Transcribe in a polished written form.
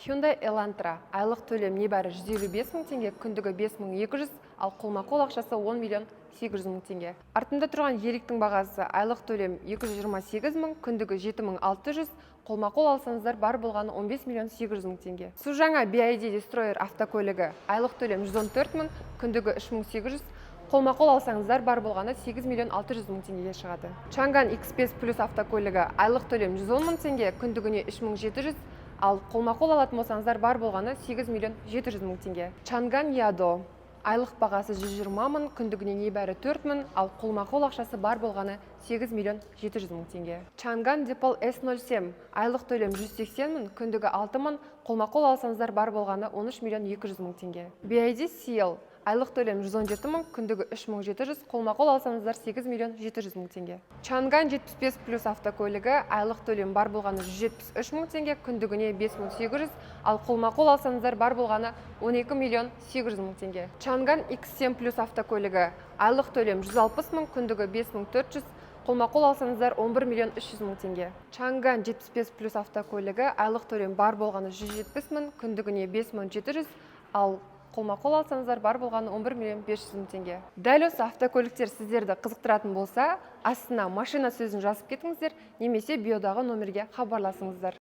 Hyundai Elantra айлық төлем небәрі 155 мың теңге, күндігі 5200, ал қолма-қол ақшасы 10 миллион 800 мың теңге. Артында тұрған еліктің бағасы айлық төлем 228 мың, күндігі 7600, қолма-қол алсаңыздар бар болғаны 15 миллион 800 мың теңге. Су жаңа BYD Destroyer автокөлігі айлық төлем 114 мың, күндігі 3800, қолма-қол алсаңыздар бар болғаны 8 миллион 600 мың теңгеге шығады. Чанган X5 Plus автокөлігі айлық төлем 110 мың теңге, күндігіне 3700, ал қолма-қол алатын болсаңыздар бар болғаны 8 миллион 700 мың теңге. Чанган Ядо айлық бағасы 120 мың, күндігіне небәрі 4 мың, ал қолма-қол ақшасы бар болғаны 8 миллион 700 мың теңге. Чанган Depol S07 айлық төлем 180 мың, күндігі 6 мың, қолма-қол алсаңыздар бар болғаны 13 миллион 200 мың теңге. BYD Seal айлық төлем 117 мың, күндігі 3700, қолма-қол алсаңыздар 8 миллион 700 мың теңге. Чанган 75 плюс автокөлігі айлық төлем бар болғаны 173 мың теңге, күндігіне 5800, ал қолма-қол алсаңыздар бар болғаны 12 миллион 800 мың теңге. Чанган X7 плюс автокөлігі айлық төлем 160 мың, күндігі 5400, қолма-қол алсаңыздар 11 миллион 300 мың теңге. Чанган 75 плюс автокөлігі айлық төлем бар болғаны 170 мың, күндігіне 5700, ал қолма-қол алсаңыздар бар болғаны 11 миллион 500 мың теңге. Дәл осы автокөліктер сіздерді қызықтыратын болса, астына машина сөзін жазып кетіңіздер, немесе биодағы номерге хабарласыңыздар.